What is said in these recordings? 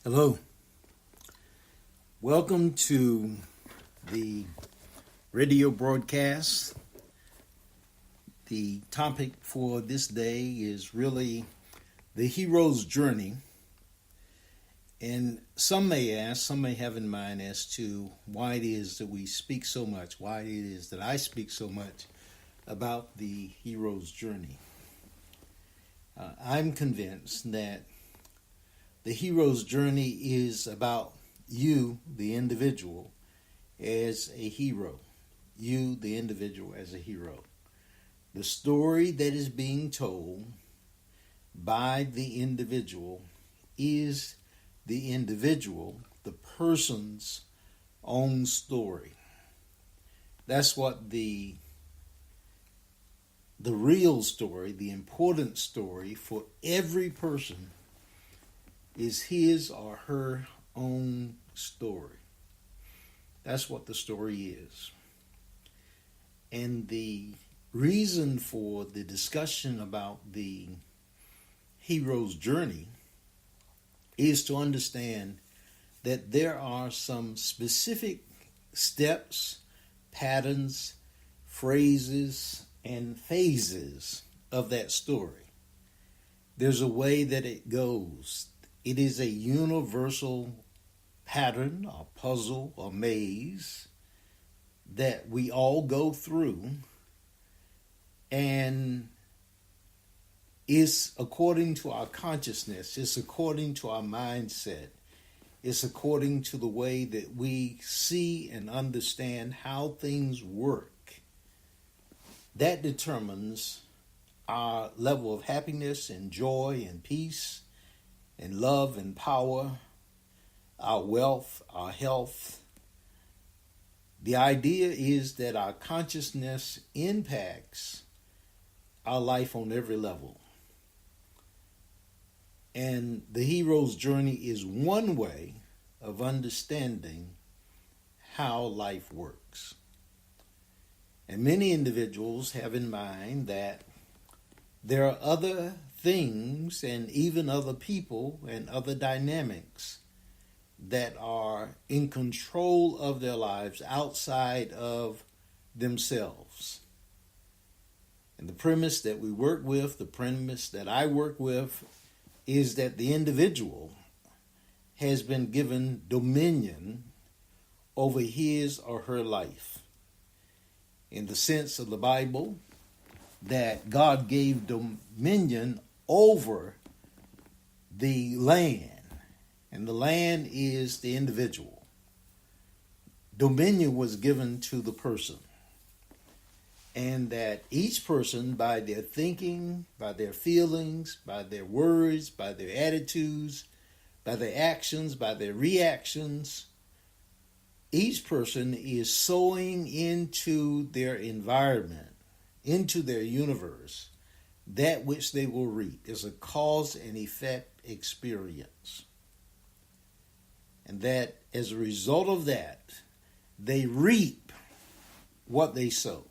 Hello. Welcome to the radio broadcast. The topic for this day is really the hero's journey. And some may ask, some may have in mind as to why it is that we speak so much, why it is that I speak so much about the hero's journey. I'm convinced that the hero's journey is about you, the individual, as a hero. You, the individual, as a hero. The story that is being told by the individual is the individual, the person's own story. That's what the real story, the important story for every person is his or her own story. That's what the story is. And the reason for the discussion about the hero's journey is to understand that there are some specific steps, patterns, phrases, and phases of that story. There's a way that it goes. It is a universal pattern, or puzzle, or maze that we all go through, and it's according to our consciousness, it's according to our mindset, it's according to the way that we see and understand how things work. That determines our level of happiness and joy and peace and love and power, our wealth, our health. The idea is that our consciousness impacts our life on every level. And the hero's journey is one way of understanding how life works. And many individuals have in mind that there are other things and even other people and other dynamics that are in control of their lives outside of themselves. And the premise that we work with, the premise that I work with, is that the individual has been given dominion over his or her life. In the sense of the Bible, that God gave dominion over the land, and the land is the individual. Dominion was given to the person, and that each person, by their thinking, by their feelings, by their words, by their attitudes, by their actions, by their reactions, each person is sowing into their environment, into their universe, that which they will reap. Is a cause and effect experience. And that as a result of that, they reap what they sow.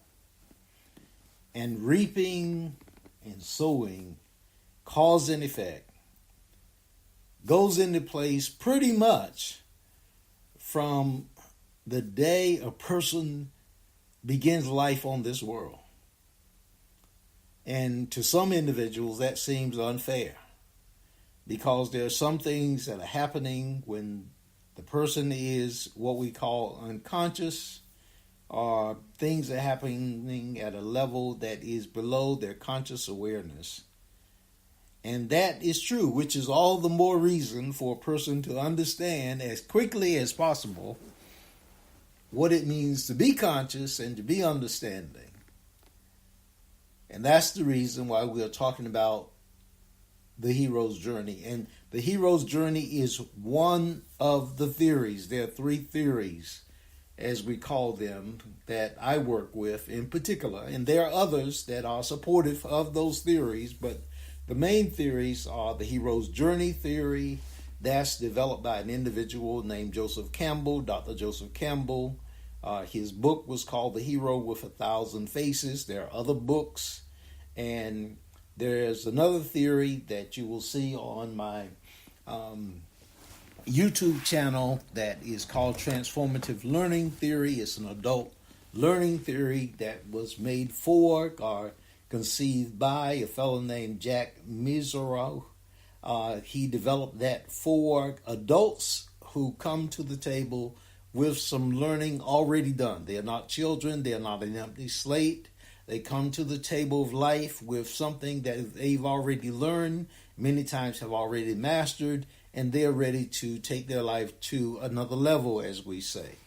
And reaping and sowing, cause and effect, goes into place pretty much from the day a person begins life on this world. And to some individuals, that seems unfair, because there are some things that are happening when the person is what we call unconscious, or things are happening at a level that is below their conscious awareness. And that is true, which is all the more reason for a person to understand as quickly as possible what it means to be conscious and to be understanding. And that's the reason why we are talking about the hero's journey. And the hero's journey is one of the theories. There are three theories, as we call them, that I work with in particular. And there are others that are supportive of those theories, but the main theories are the hero's journey theory. That's developed by an individual named Joseph Campbell, Dr. Joseph Campbell. His book was called The Hero with 1,000 Faces. There are other books. And there's another theory that you will see on my YouTube channel that is called Transformative Learning Theory. It's an adult learning theory that was made for or conceived by a fellow named Jack Mizero. He developed that for adults who come to the table with some learning already done. They are not children. They are not an empty slate. They come to the table of life with something that they've already learned, many times have already mastered, and they're ready to take their life to another level, as we say.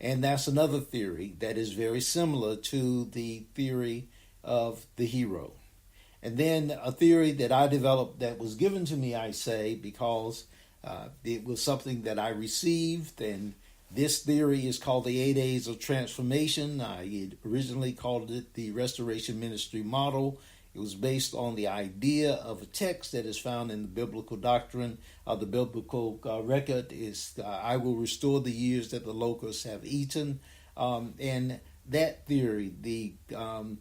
And that's another theory that is very similar to the theory of the hero. And then a theory that I developed that was given to me, I say, because it was something that I received. And this theory is called the 8 A's of Transformation. I originally called it the Restoration Ministry Model. It was based on the idea of a text that is found in the biblical doctrine. The biblical record is, I will restore the years that the locusts have eaten. And that theory, the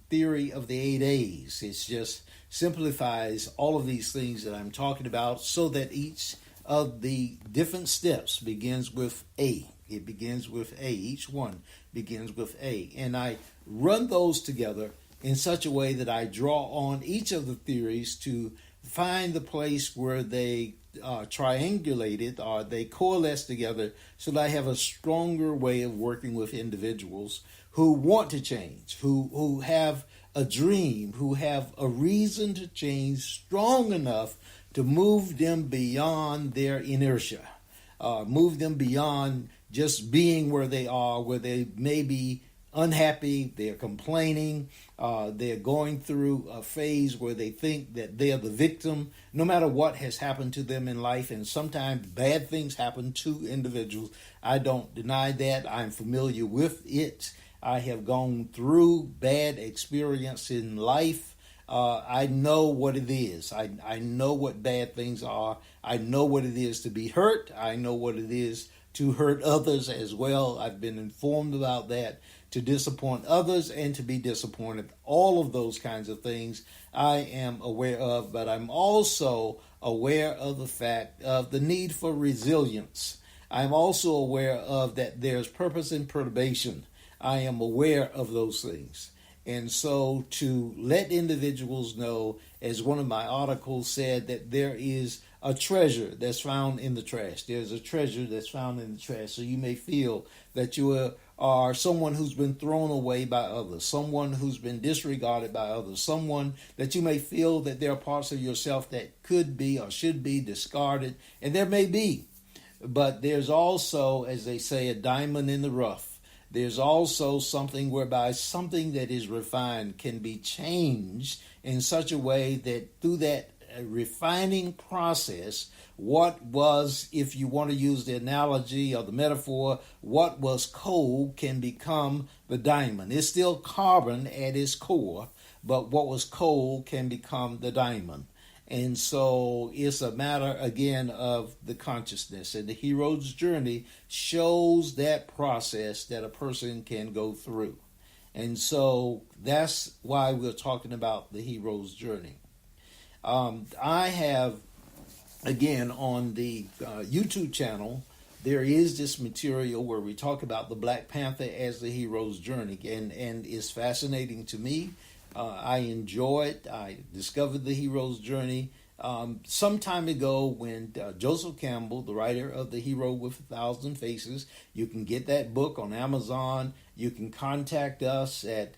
theory of the 8 A's, it just simplifies all of these things that I'm talking about so that each of the different steps begins with A. It begins with A. Each one begins with A. And I run those together in such a way that I draw on each of the theories to find the place where they triangulated or they coalesce together so that I have a stronger way of working with individuals who want to change, who have a dream, who have a reason to change strong enough to move them beyond their inertia, move them beyond just being where they are, where they may be unhappy, they're complaining, they're going through a phase where they think that they are the victim, no matter what has happened to them in life. And sometimes bad things happen to individuals. I don't deny that. I'm familiar with it. I have gone through bad experience in life. I know what it is. I know what bad things are. I know what it is to be hurt. I know what it is to hurt others as well. I've been informed about that, to disappoint others and to be disappointed. All of those kinds of things I am aware of, but I'm also aware of the fact of the need for resilience. I'm also aware of that there's purpose in perturbation. I am aware of those things. And so to let individuals know, as one of my articles said, that there is a treasure that's found in the trash. There's a treasure that's found in the trash. So you may feel that you are someone who's been thrown away by others, someone who's been disregarded by others, someone that you may feel that there are parts of yourself that could be or should be discarded. And there may be. But there's also, as they say, a diamond in the rough. There's also something whereby something that is refined can be changed in such a way that through that refining process, what was, if you want to use the analogy or the metaphor, what was coal can become the diamond. It's still carbon at its core, but what was coal can become the diamond. And so it's a matter, again, of the consciousness. And the hero's journey shows that process that a person can go through. And so that's why we're talking about the hero's journey. I have, again, on the YouTube channel, there is this material where we talk about the Black Panther as the hero's journey. And it's fascinating to me. I enjoy it. I discovered the hero's journey some time ago when Joseph Campbell, the writer of The Hero with 1,000 Faces, you can get that book on Amazon. You can contact us at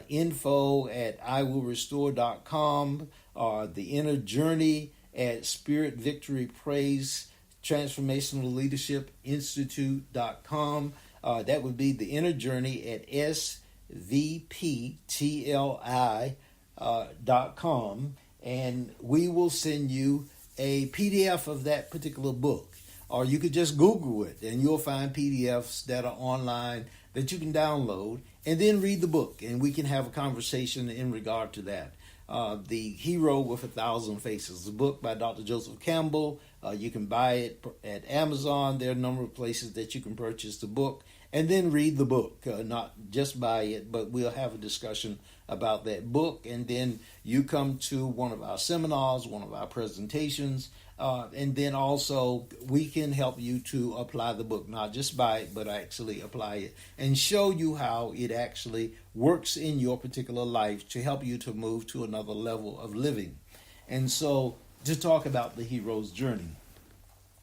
info@iwillrestore.com or The Inner Journey at Spirit Victory Praise Transformational Leadership Institute.com. That would be The Inner Journey at svptli.com, and we will send you a PDF of that particular book. Or you could just Google it, and you'll find PDFs that are online that you can download, and then read the book, and we can have a conversation in regard to that. The Hero with 1,000 Faces, the book by Dr. Joseph Campbell. You can buy it at Amazon. There are a number of places that you can purchase the book. and then read the book, not just buy it, but we'll have a discussion about that book. And then you come to one of our seminars, one of our presentations, and then also we can help you to apply the book, not just buy it, but actually apply it and show you how it actually works in your particular life to help you to move to another level of living. And so to talk about the hero's journey.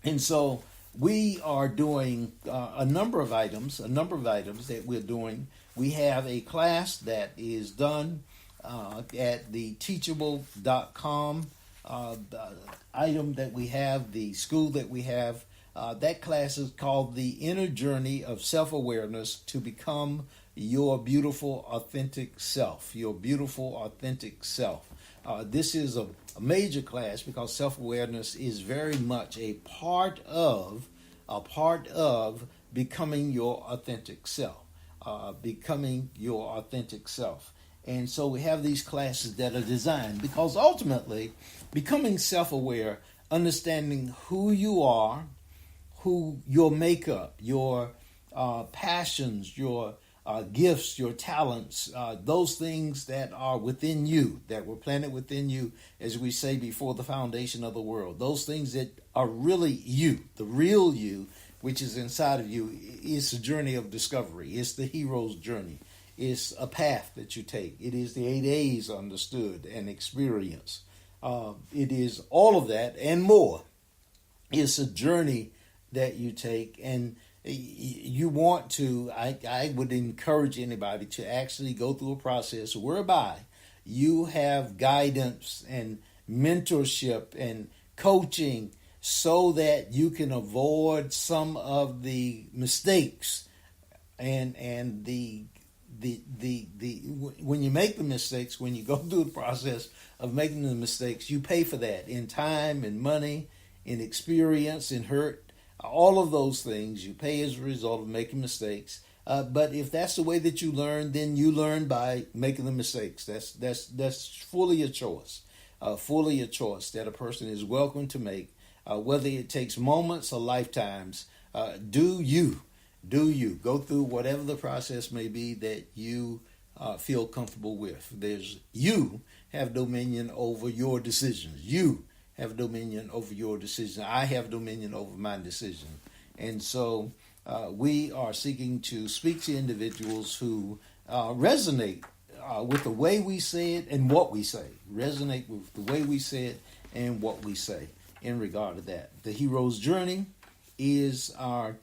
And so we are doing a number of items that we're doing. We have a class that is done at the teachable.com item that we have, the school that we have. That class is called The Inner Journey of Self-Awareness to Become Your Beautiful Authentic Self. Your beautiful authentic self. This is a major class because self-awareness is very much a part of becoming your authentic self. Becoming your authentic self. And so we have these classes that are designed because ultimately becoming self-aware, understanding who you are, who your makeup, your passions, your gifts, your talents, those things that are within you, that were planted within you, as we say, before the foundation of the world. Those things that are really you, the real you, which is inside of you. It's a journey of discovery. It's the hero's journey. It's a path that you take. It is the 8 A's understood and experienced. It is all of that and more. It's a journey that you take, and you want to, I would encourage anybody to actually go through a process whereby you have guidance and mentorship and coaching so that you can avoid some of the mistakes and the when you make the mistakes, when you go through the process of making the mistakes, you pay for that in time and money, in experience, in hurt. All of those things you pay as a result of making mistakes. But if that's the way that you learn, then you learn by making the mistakes. That's fully a choice. Fully a choice that a person is welcome to make. Whether it takes moments or lifetimes, do you go through whatever the process may be that you feel comfortable with. You have dominion over your decisions. You have dominion over your decision. I have dominion over my decision. And so we are seeking to speak to individuals who resonate with the way we say it and what we say. Resonate with the way we say it and what we say in regard to that. The hero's journey is our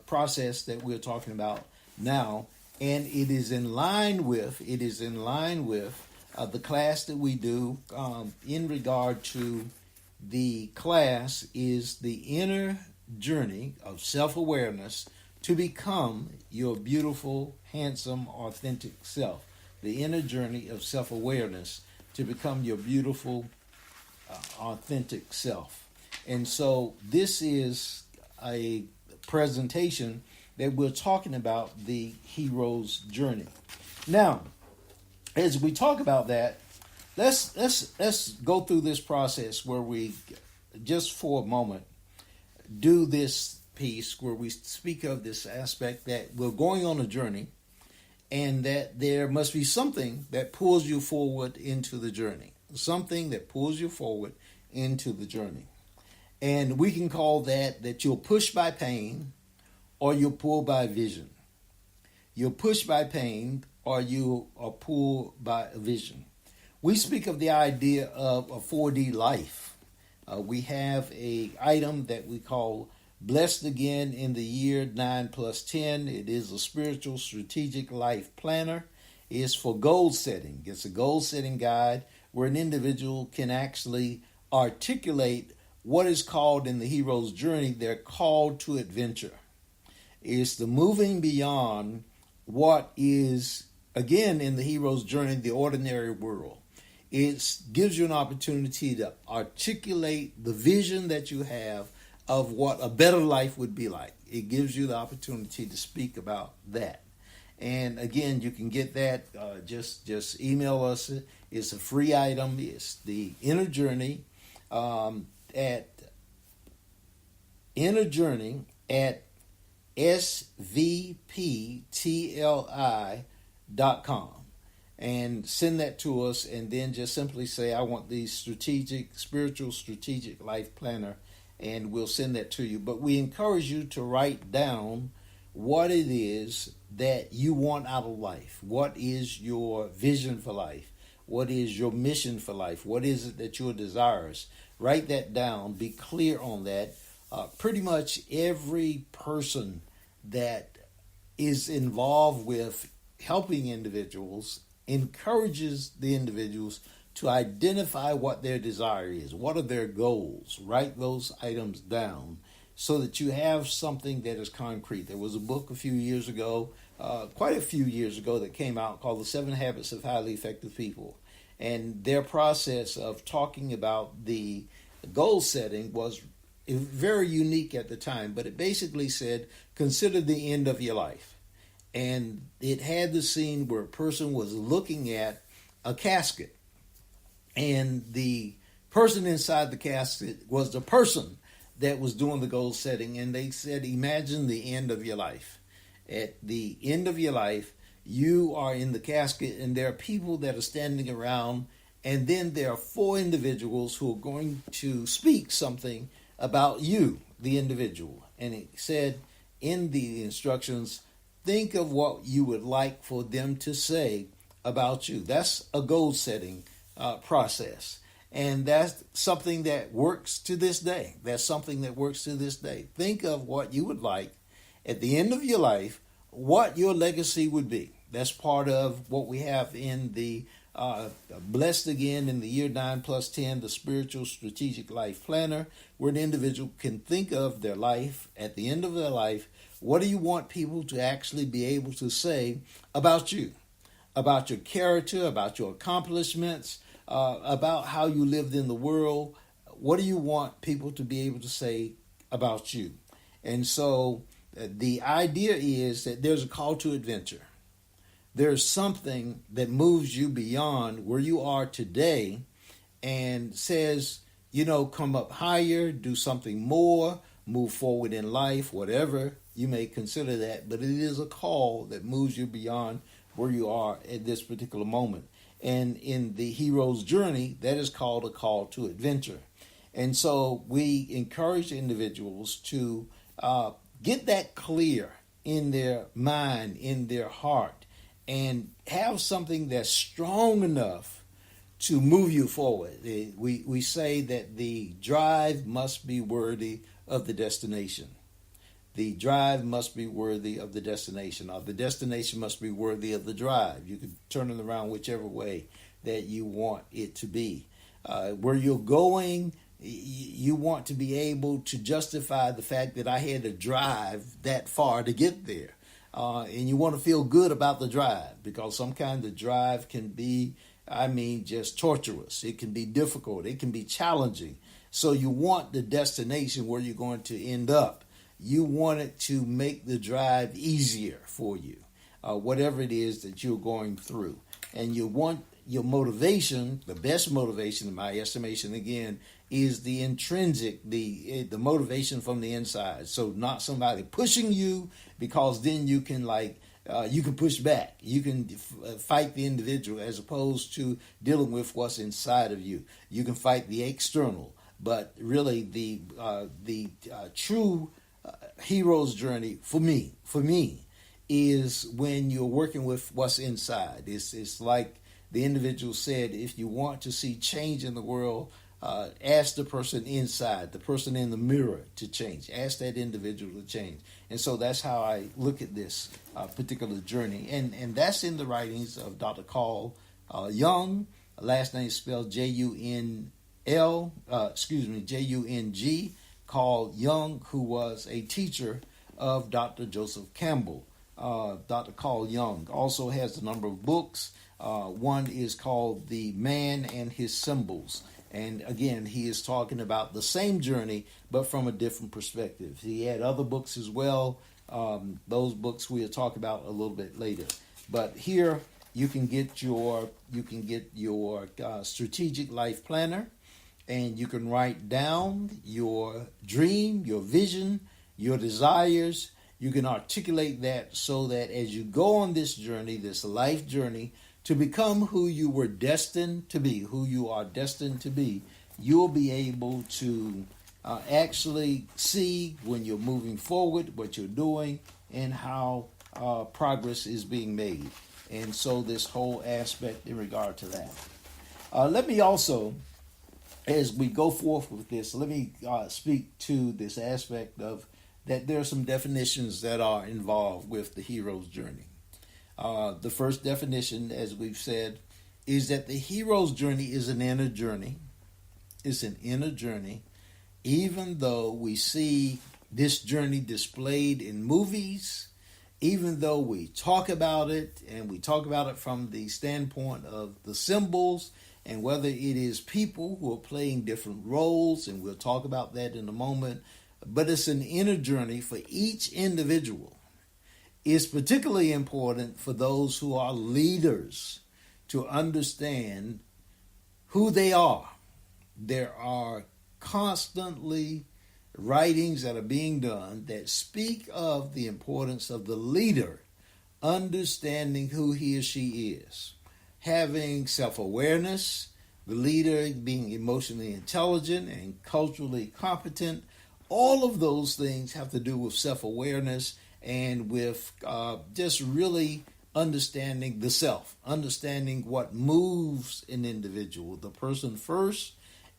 process that we're talking about now, and it is in line with the class that we do in regard to. The class is the inner journey of self-awareness to become your beautiful, handsome, authentic self. The inner journey of self-awareness to become your beautiful, authentic self. And so this is a presentation that we're talking about the hero's journey. Now, as we talk about that, let's go through this process where we, just for a moment, do this piece where we speak of this aspect that we're going on a journey and that there must be something that pulls you forward into the journey. Something that pulls you forward into the journey. And we can call that you're pushed by pain or you're pulled by vision. You're pushed by pain or you are pulled by a vision. We speak of the idea of a 4D life. We have a item that we call Blessed Again in the Year 9 plus 10. It is a spiritual strategic life planner. It's for goal setting. It's a goal setting guide where an individual can actually articulate what is called in the hero's journey their call to adventure. It's the moving beyond what is, again, in the hero's journey, the ordinary world. It gives you an opportunity to articulate the vision that you have of what a better life would be like. It gives you the opportunity to speak about that. And again, you can get that. Just email us. It's a free item. It's the Inner Journey at Inner Journey at svptli.com, and send that to us, and then just simply say, I want the spiritual strategic life planner, and we'll send that to you. But we encourage you to write down what it is that you want out of life. What is your vision for life? What is your mission for life? What is it that your desires? Write that down. Be clear on that. Pretty much every person that is involved with helping individuals encourages the individuals to identify what their desire is. What are their goals? Write those items down so that you have something that is concrete. There was a book a few years ago, quite a few years ago, that came out called The 7 Habits of Highly Effective People. And their process of talking about the goal setting was very unique at the time, but it basically said, consider the end of your life. And it had the scene where a person was looking at a casket, and the person inside the casket was the person that was doing the goal setting. And they said, imagine the end of your life. At the end of your life, you are in the casket, and there are people that are standing around, and then there are 4 individuals who are going to speak something about you, the individual. And it said in the instructions, think of what you would like for them to say about you. That's a goal setting process. And that's something that works to this day. Think of what you would like at the end of your life, what your legacy would be. That's part of what we have in the Blessed Again in the Year 9 plus 10, the Spiritual Strategic Life Planner, where an individual can think of their life at the end of their life. What do you want people to actually be able to say about you, about your character, about your accomplishments, about how you lived in the world? What do you want people to be able to say about you? And so the idea is that there's a call to adventure. There's something that moves you beyond where you are today and says, come up higher, do something more, move forward in life, whatever you may consider that. But it is a call that moves you beyond where you are at this particular moment. And in the hero's journey, that is called a call to adventure. And so we encourage individuals to get that clear in their mind, in their heart, and have something that's strong enough to move you forward. We say that the drive must be worthy of the destination. The drive must be worthy of the destination, or the destination must be worthy of the drive. You can turn it around whichever way that you want it to be. Where you're going, you want to be able to justify the fact that I had to drive that far to get there. And you want to feel good about the drive, because sometimes the drive can be, just torturous. It can be difficult. It can be challenging. So you want the destination where you're going to end up. You want it to make the drive easier for you, whatever it is that you're going through. And you want your motivation, the best motivation in my estimation, again, is the intrinsic, the motivation from the inside. So not somebody pushing you, because then you can you can push back. You can fight the individual as opposed to dealing with what's inside of you. You can fight the external, but really the true hero's journey for me is when you're working with what's inside. It's like the individual said, if you want to see change in the world, ask the person inside, the person in the mirror, to change. Ask that individual to change. And so that's how I look at this particular journey. And that's in the writings of Dr. Carl Jung. Last name is spelled Jung, Carl Jung, who was a teacher of Dr. Joseph Campbell. Dr. Carl Jung also has a number of books. One is called The Man and His Symbols. And again, he is talking about the same journey, but from a different perspective. He had other books as well. Those books we'll talk about a little bit later. But here you can get your strategic life planner, and you can write down your dream, your vision, your desires, You can articulate that so that as you go on this journey, this life journey, to become who you were destined to be, who you are destined to be, you'll be able to actually see when you're moving forward, what you're doing, and how progress is being made. And so this whole aspect in regard to that. Let me also, as we go forth with this, let me speak to this aspect of that there are some definitions that are involved with the hero's journey. The first definition, as we've said, is that the hero's journey is an inner journey. It's an inner journey, even though we see this journey displayed in movies, even though we talk about it, and we talk about it from the standpoint of the symbols, and whether it is people who are playing different roles, and we'll talk about that in a moment, but it's an inner journey for each individual. It's particularly important for those who are leaders to understand who they are. There are constantly writings that are being done that speak of the importance of the leader understanding who he or she is, having self-awareness, the leader being emotionally intelligent and culturally competent. All of those things have to do with self-awareness and with just really understanding the self, understanding what moves an individual, the person first,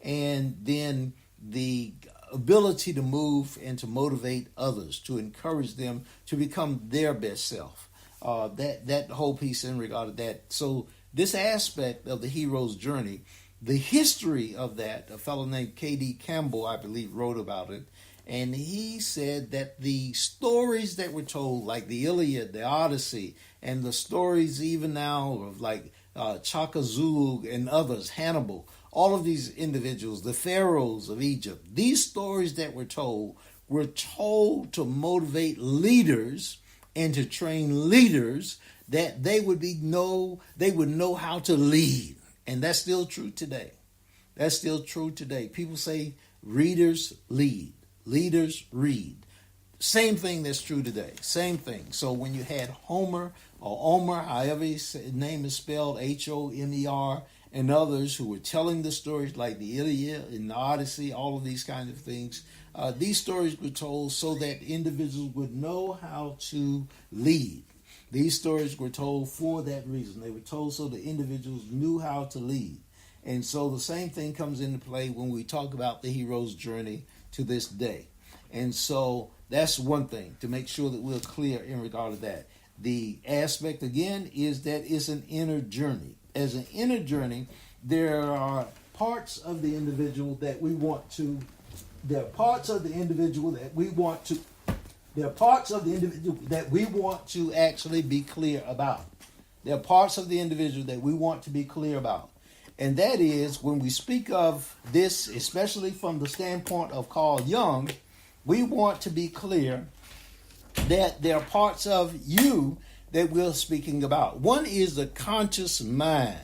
and then the ability to move and to motivate others, to encourage them to become their best self. That whole piece in regard to that. So this aspect of the hero's journey, the history of that, a fellow named K.D. Campbell, I believe, wrote about it. And he said that the stories that were told, like the Iliad, the Odyssey, and the stories even now of like Chaka Zulu and others, Hannibal, all of these individuals, the pharaohs of Egypt, these stories that were told to motivate leaders and to train leaders that they would know how to lead. And that's still true today. That's still true today. People say readers lead, leaders read. Same thing that's true today. Same thing. So when you had Homer or Omer, however his name is spelled, Homer, and others who were telling the stories like the Iliad and the Odyssey, all of these kinds of things, these stories were told so that individuals would know how to lead. These stories were told for that reason. They were told so the individuals knew how to lead. And so the same thing comes into play when we talk about the hero's journey to this day. And so that's one thing, to make sure that we're clear in regard to that. The aspect, again, is that it's an inner journey. As an inner journey, there are parts of the individual that we want to, there are parts of the individual that we want to, there are parts of the individual that we want to actually be clear about. There are parts of the individual that we want to be clear about. And that is, when we speak of this, especially from the standpoint of Carl Jung, we want to be clear that there are parts of you that we're speaking about. One is the conscious mind.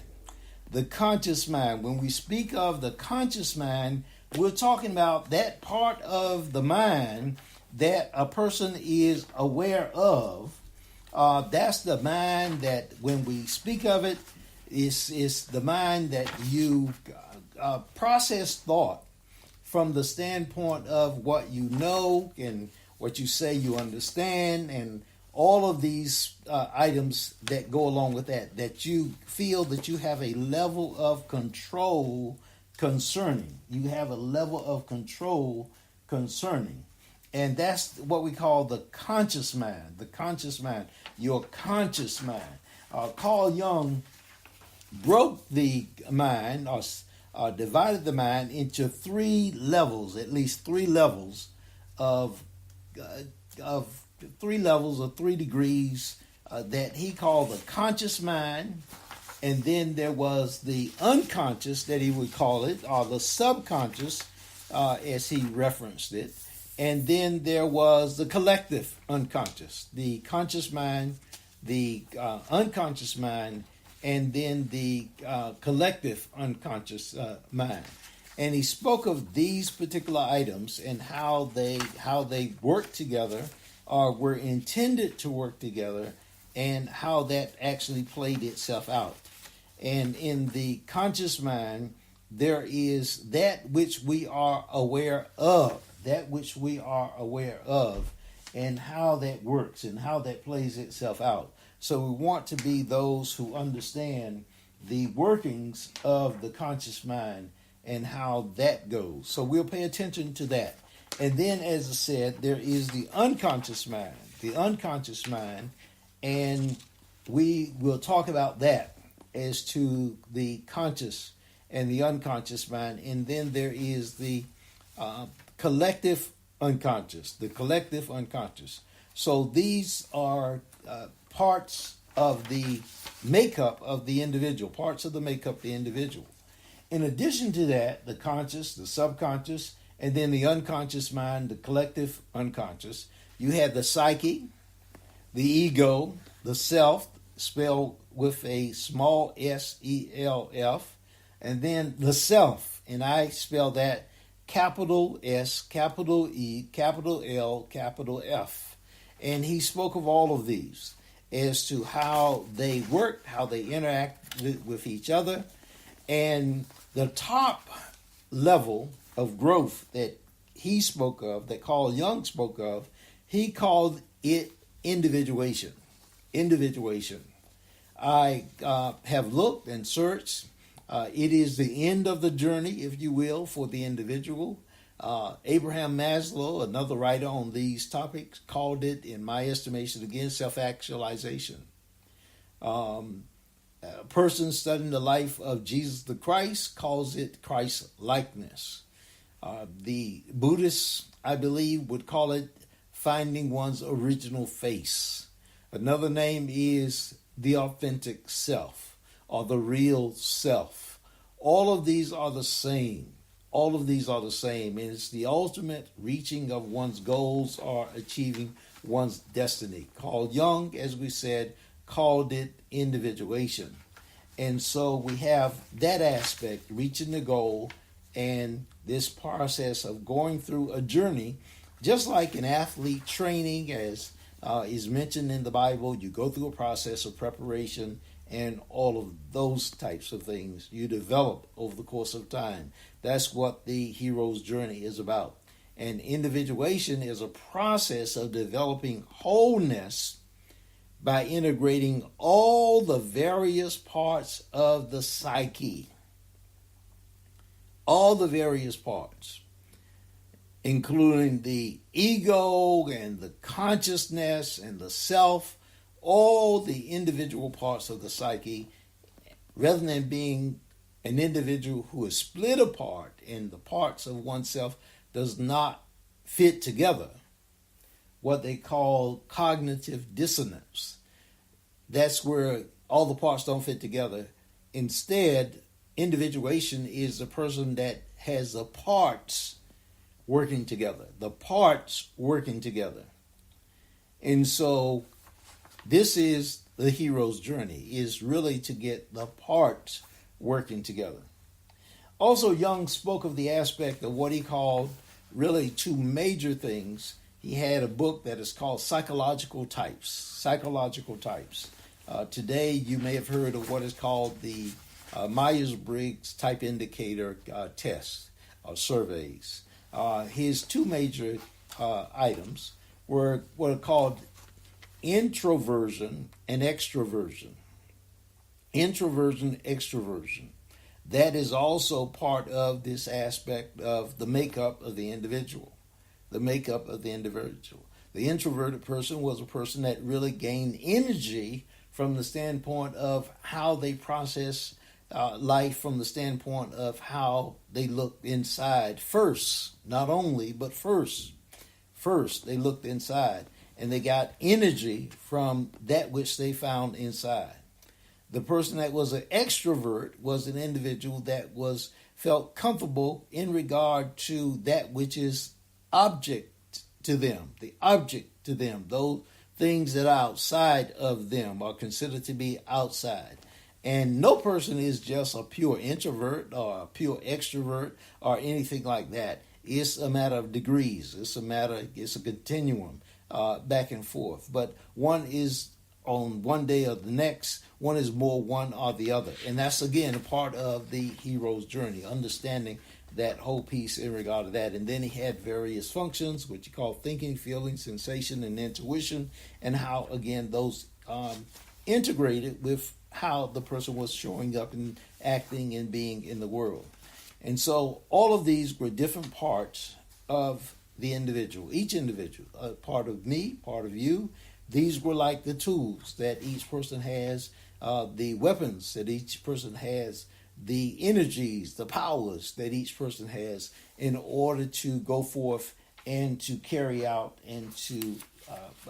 The conscious mind. When we speak of the conscious mind, we're talking about that part of the mind that a person is aware of. That's the mind that, when we speak of it, is the mind that you process thought from the standpoint of what you know and what you say you understand, and all of these items that go along with that, that you feel that you have a level of control concerning. You have a level of control concerning. And that's what we call the conscious mind. The conscious mind. Your conscious mind. Carl Jung broke the mind, or divided the mind into three levels, at least three levels of 3 degrees that he called the conscious mind. And then there was the unconscious, that he would call it, or the subconscious, as he referenced it. And then there was the collective unconscious, the conscious mind, the unconscious mind, and then the collective unconscious mind. And he spoke of these particular items and how they work together, were intended to work together, and how that actually played itself out. And in the conscious mind, there is that which we are aware of, and how that works and how that plays itself out. So we want to be those who understand the workings of the conscious mind and how that goes. So we'll pay attention to that. And then, as I said, there is the unconscious mind. And we will talk about that as to the conscious and the unconscious mind. And then there is the collective unconscious. So these are parts of the makeup of the individual, In addition to that, the conscious, the subconscious, and then the unconscious mind, the collective unconscious. You have the psyche, the ego, the self, spelled with a small self, and then the self, and I spell that capital S, capital E, capital L, capital F. And he spoke of all of these as to how they work, how they interact with each other. And the top level of growth that he spoke of, that Carl Jung spoke of, he called it individuation. I have looked and searched. It is the end of the journey, if you will, for the individual. Abraham Maslow, another writer on these topics, called it, in my estimation, again, self-actualization. A person studying the life of Jesus the Christ calls it Christ-likeness. The Buddhists, I believe, would call it finding one's original face. Another name is the authentic self or the real self. All of these are the same. And it's the ultimate reaching of one's goals or achieving one's destiny. Carl Jung, as we said, called it individuation. And so we have that aspect, reaching the goal, and this process of going through a journey, just like an athlete training, as is mentioned in the Bible. You go through a process of preparation, and all of those types of things you develop over the course of time. That's what the hero's journey is about. And individuation is a process of developing wholeness by integrating all the various parts of the psyche. All the various parts, including the ego and the consciousness and the self, all the individual parts of the psyche, rather than being an individual who is split apart and the parts of oneself does not fit together, what they call cognitive dissonance. That's where all the parts don't fit together. Instead, individuation is the person that has the parts working together. And so this is the hero's journey, is really to get the parts working together. Also, Jung spoke of the aspect of what he called really two major things. He had a book that is called Psychological Types. Today, you may have heard of what is called the Myers-Briggs Type Indicator test or surveys. His two major items were what are called introversion and extroversion. Extroversion. That is also part of this aspect of the makeup of the individual. The introverted person was a person that really gained energy from the standpoint of how they process life, from the standpoint of how they looked inside first. Not only, but first. First, they looked inside, and they got energy from that which they found inside. The person that was an extrovert was an individual that felt comfortable in regard to that which is object to them, those things that are outside of them are considered to be outside. And no person is just a pure introvert or a pure extrovert or anything like that. It's a matter of degrees. It's a continuum. back and forth. But one is on one day or the next. One is more one or the other. And that's, again, a part of the hero's journey, understanding that whole piece in regard to that. And then he had various functions, which he called thinking, feeling, sensation, and intuition, and how, again, those integrated with how the person was showing up and acting and being in the world. And so all of these were different parts of the individual, each individual, a part of me, part of you. These were like the tools that each person has, the weapons that each person has, the energies, the powers that each person has in order to go forth and to carry out and to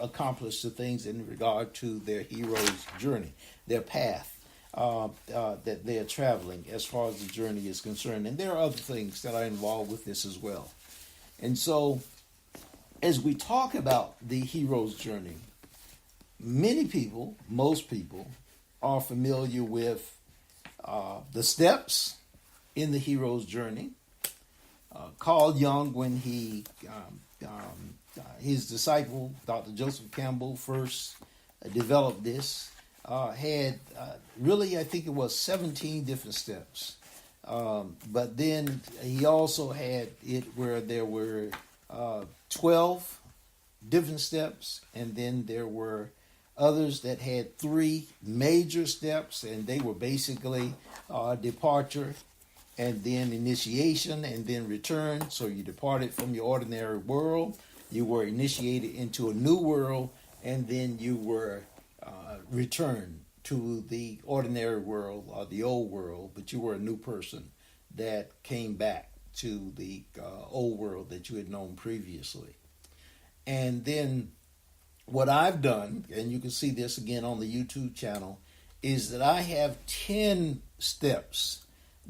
accomplish the things in regard to their hero's journey, their path that they are traveling as far as the journey is concerned. And there are other things that are involved with this as well. And so as we talk about the hero's journey, many people, most people, are familiar with the steps in the hero's journey. Carl Jung, when he his disciple, Dr. Joseph Campbell, first developed this, had really, I think it was 17 different steps. But then he also had it where there were 12 different steps, and then there were others that had 3 major steps, and they were basically departure, and then initiation, and then return. So you departed from your ordinary world, you were initiated into a new world, and then you were returned to the ordinary world or the old world, but you were a new person that came back to the old world that you had known previously. And then what I've done, and you can see this again on the YouTube channel, is that I have 10 steps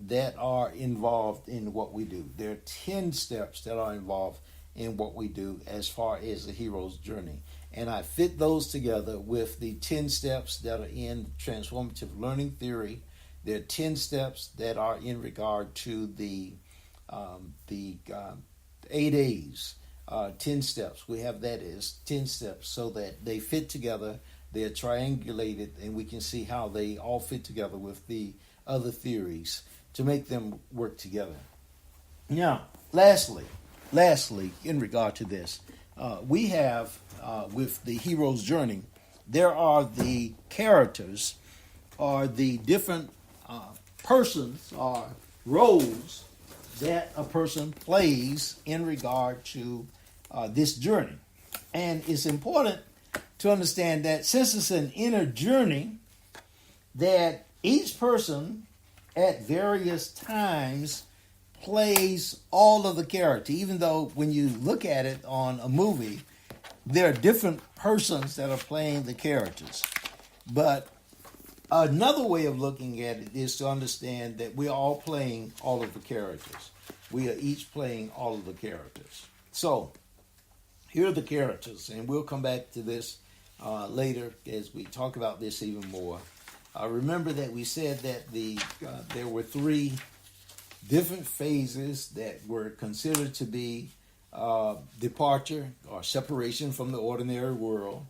that are involved in what we do. There are 10 steps that are involved in what we do as far as the hero's journey. And I fit those together with the 10 steps that are in transformative learning theory. There are 10 steps that are in regard to the 8 A's. 10 steps. We have that as 10 steps so that they fit together, they're triangulated, and we can see how they all fit together with the other theories to make them work together. Now, lastly, in regard to this, we have with the hero's journey, there are the characters or the different persons or roles that a person plays in regard to this journey. And it's important to understand that since it's an inner journey, that each person at various times plays all of the character. Even though when you look at it on a movie, there are different persons that are playing the characters. But another way of looking at it is to understand that we're all playing all of the characters. We are each playing all of the characters. So, here are the characters, and we'll come back to this later as we talk about this even more. Remember that we said that there were 3 different phases that were considered to be departure or separation from the ordinary world.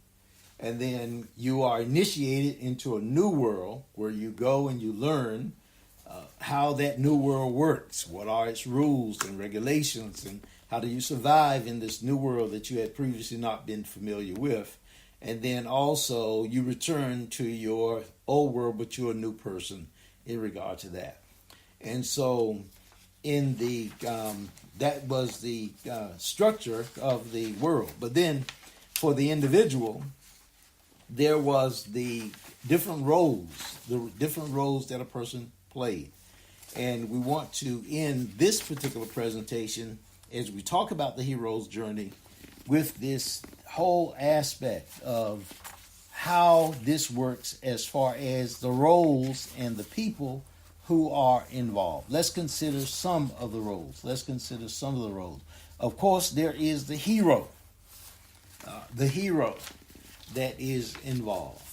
And then you are initiated into a new world where you go and you learn how that new world works. What are its rules and regulations, and how do you survive in this new world that you had previously not been familiar with? And then also you return to your old world, but you're a new person in regard to that. And so in the that was the structure of the world. But then for the individual, there was the different roles that a person played. And we want to end this particular presentation as we talk about the hero's journey with this whole aspect of how this works as far as the roles and the people who are involved. Let's consider some of the roles. Of course, there is the hero that is involved.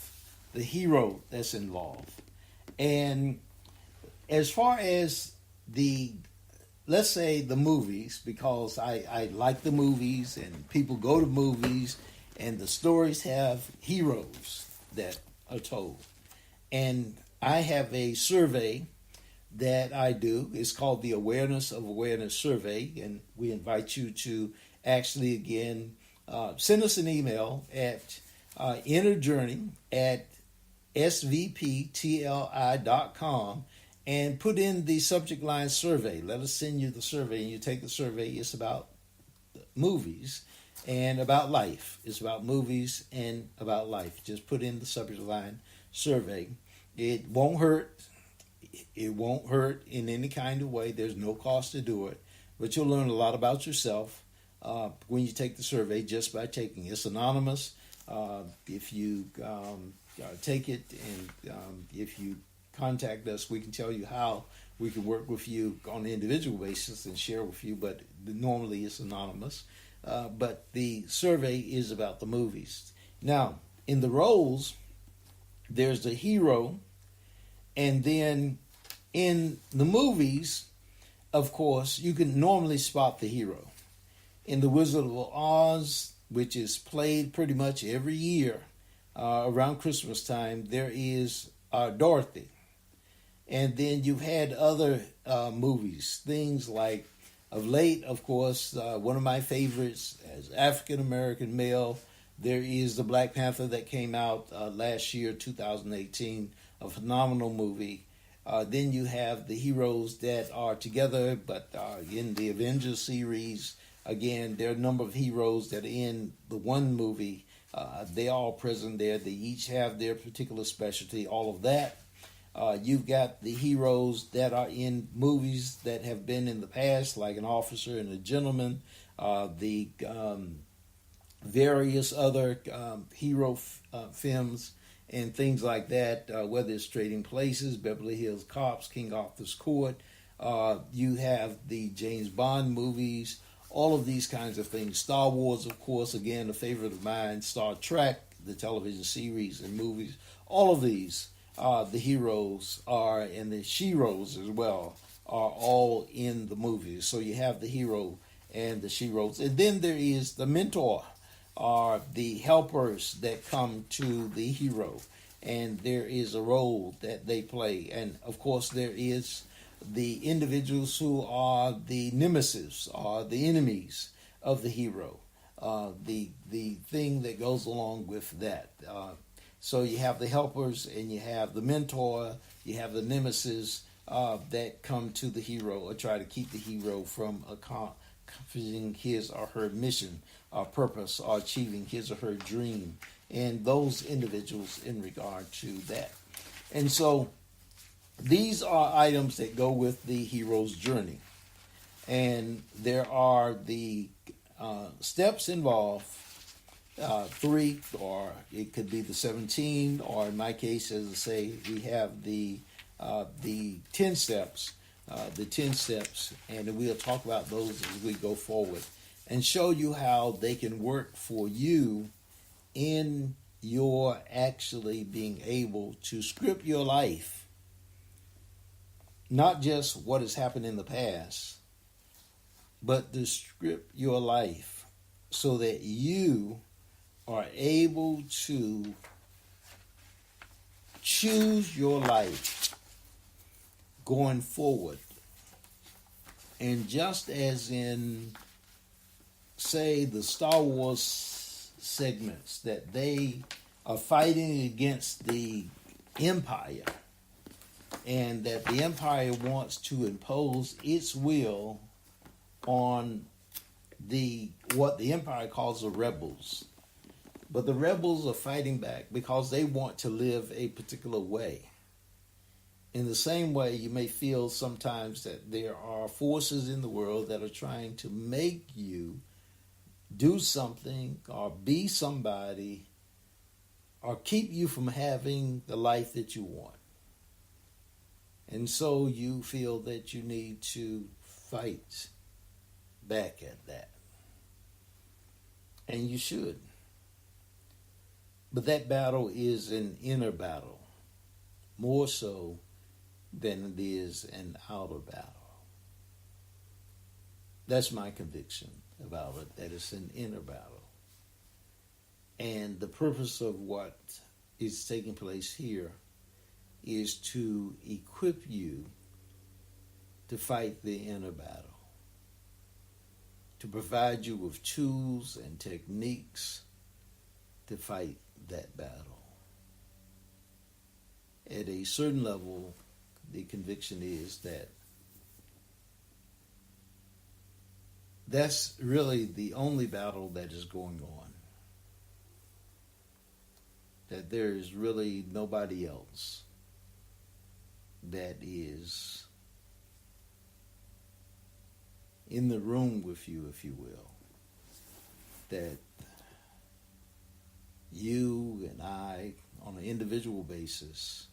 The hero that's involved. And as far as let's say the movies, because I like the movies and people go to movies And the stories have heroes that are told. And I have a survey that I do. It's called the Awareness of Awareness Survey. And we invite you to actually, again, send us an email at innerjourney at svptli.com and put in the subject line survey. Let us send you the survey, and you take the survey. It's about movies and about life. It's about movies and about life. Just put in the subject line survey. It won't hurt. It won't hurt in any kind of way. There's no cost to do it, but you'll learn a lot about yourself when you take the survey just by taking it. It's anonymous. If you take it, and if you contact us, we can tell you how we can work with you on an individual basis and share with you, but normally it's anonymous. But the survey is about the movies. Now, in the roles, there's the hero, and then in the movies, of course, you can normally spot the hero. In The Wizard of Oz, which is played pretty much every year around Christmas time, there is Dorothy. And then you've had other movies, things like, of late, of course, one of my favorites as African-American male, there is the Black Panther that came out last year, 2018, a phenomenal movie. Then you have the heroes that are together, but in the Avengers series, again, there are a number of heroes that are in the one movie. They all present there. They each have their particular specialty, all of that. You've got the heroes that are in movies that have been in the past, like An Officer and a Gentleman, the various other hero films and things like that, whether it's Trading Places, Beverly Hills Cops, King Arthur's Court. You have the James Bond movies, all of these kinds of things. Star Wars, of course, again, a favorite of mine. Star Trek, the television series and movies, all of these. The heroes are, and the sheroes as well, are all in the movies. So you have the hero and the sheroes. And then there is the mentor, are the helpers that come to the hero. And there is a role that they play. And of course there is the individuals who are the nemesis, are the enemies of the hero. The thing that goes along with that. So you have the helpers, and you have the mentor, you have the nemesis that come to the hero or try to keep the hero from accomplishing his or her mission or purpose or achieving his or her dream. And those individuals in regard to that. And so these are items that go with the hero's journey. And there are the steps involved. 3, or it could be the 17, or in my case, as I say, we have the 10 steps, and we'll talk about those as we go forward, and show you how they can work for you in your actually being able to script your life, not just what has happened in the past, but to script your life so that you are able to choose your life going forward. And just as in, say, the Star Wars segments, that they are fighting against the Empire, and that the Empire wants to impose its will on what the Empire calls the rebels. But the rebels are fighting back because they want to live a particular way. In the same way, you may feel sometimes that there are forces in the world that are trying to make you do something or be somebody or keep you from having the life that you want. And so you feel that you need to fight back at that. And you should. But that battle is an inner battle, more so than it is an outer battle. That's my conviction about it, that it's an inner battle. And the purpose of what is taking place here is to equip you to fight the inner battle, to provide you with tools and techniques to fight that battle. At a certain level, the conviction is that that's really the only battle that is going on. That there is really nobody else that is in the room with you, if you will. That you and I, on an individual basis,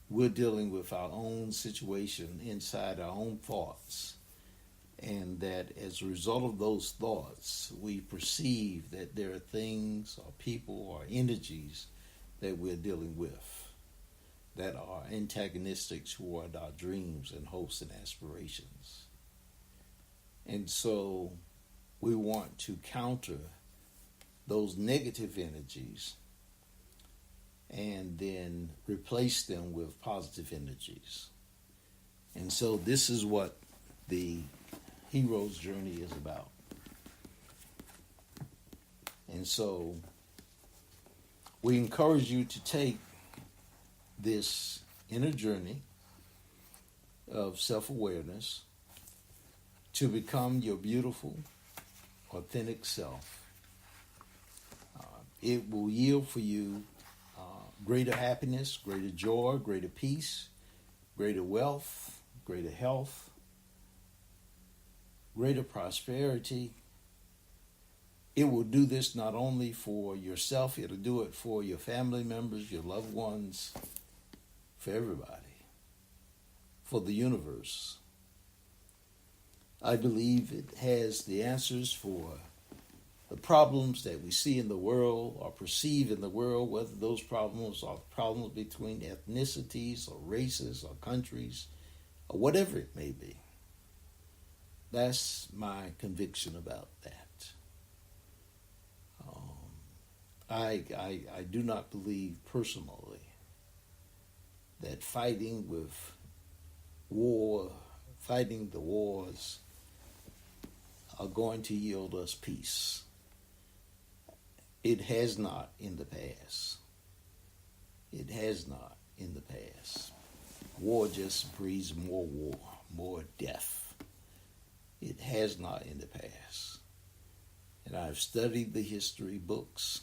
we're dealing with our own situation inside our own thoughts. And that as a result of those thoughts, we perceive that there are things or people or energies that we're dealing with that are antagonistic toward our dreams and hopes and aspirations. And so we want to counter those negative energies and then replace them with positive energies. And so this is what the hero's journey is about. And so we encourage you to take this inner journey of self-awareness to become your beautiful, authentic self. It will yield for you greater happiness, greater joy, greater peace, greater wealth, greater health, greater prosperity. It will do this not only for yourself, it'll do it for your family members, your loved ones, for everybody, for the universe. I believe it has the answers for the problems that we see in the world or perceive in the world, whether those problems are problems between ethnicities or races or countries or whatever it may be. That's my conviction about that. I do not believe personally that fighting the wars are going to yield us peace. It has not in the past. It has not in the past. War just breeds more war, more death. It has not in the past. And I've studied the history books.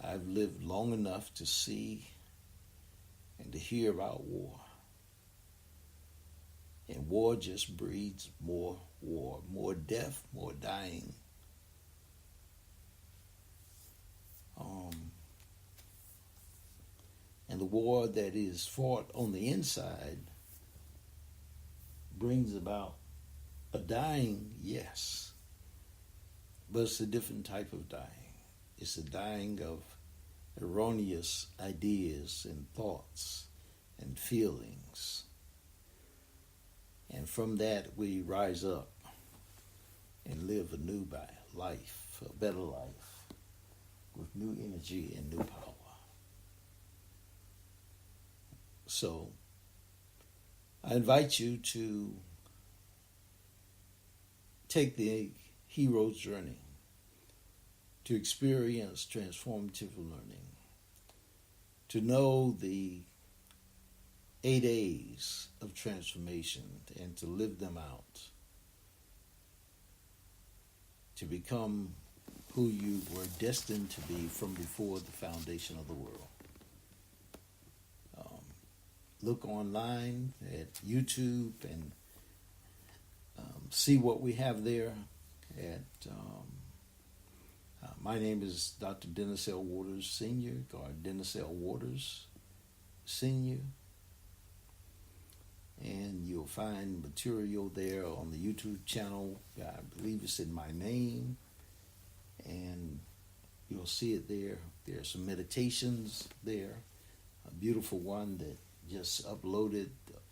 I've lived long enough to see and to hear about war. And war just breeds more war, more death, more dying. And the war that is fought on the inside brings about a dying, yes, but it's a different type of dying. It's a dying of erroneous ideas and thoughts and feelings. And from that we rise up and live a new life, a better life, with new energy and new power. So I invite you to take the hero's journey to experience transformative learning, to know the 8 A's of transformation and to live them out, to become who you were destined to be from before the foundation of the world. Look online at YouTube and see what we have there. My name is Dr. Dennis L. Waters Sr., or Dennis L. Waters Sr., and you'll find material there on the YouTube channel. I believe it's in my name, and you'll see it there. There are some meditations there. A beautiful one that just uploaded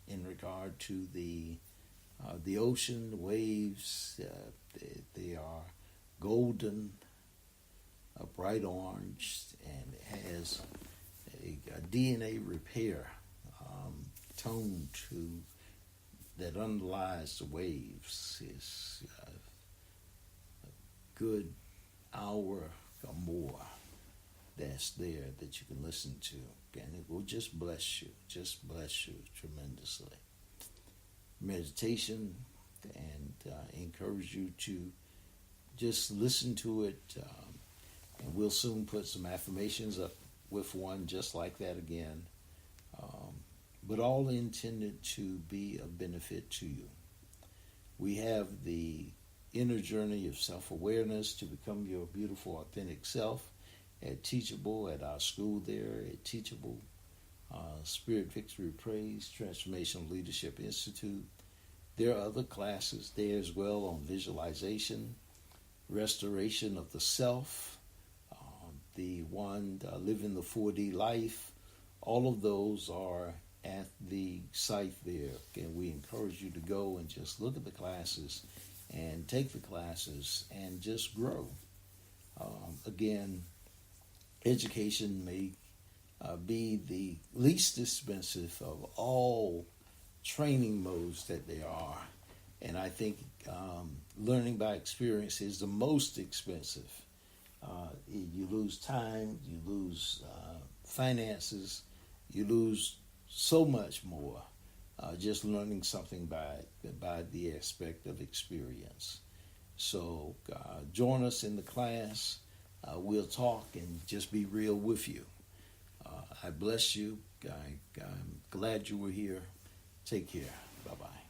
in regard to the ocean, the waves. They are golden. a bright orange, and it has a DNA repair tone to that underlies the waves. Is a good hour or more that's there that you can listen to, and it will just bless you tremendously. Meditation, and encourage you to just listen to it, and we'll soon put some affirmations up with one just like that again, but all intended to be of benefit to you. We have the inner journey of self-awareness to become your beautiful, authentic self at Teachable, at our school there at Teachable, Spirit Victory Praise Transformational Leadership Institute. There are other classes there as well on visualization, restoration of the self, the one living the 4D life. All of those are at the site there, and we encourage you to go and just look at the classes and take the classes and just grow. Again, education may be the least expensive of all training modes that there are, and I think learning by experience is the most expensive. You lose time, you lose finances, you lose so much more just learning something by the aspect of experience. So join us in the class. We'll talk and just be real with you. I bless you. I'm glad you were here. Take care. Bye-bye.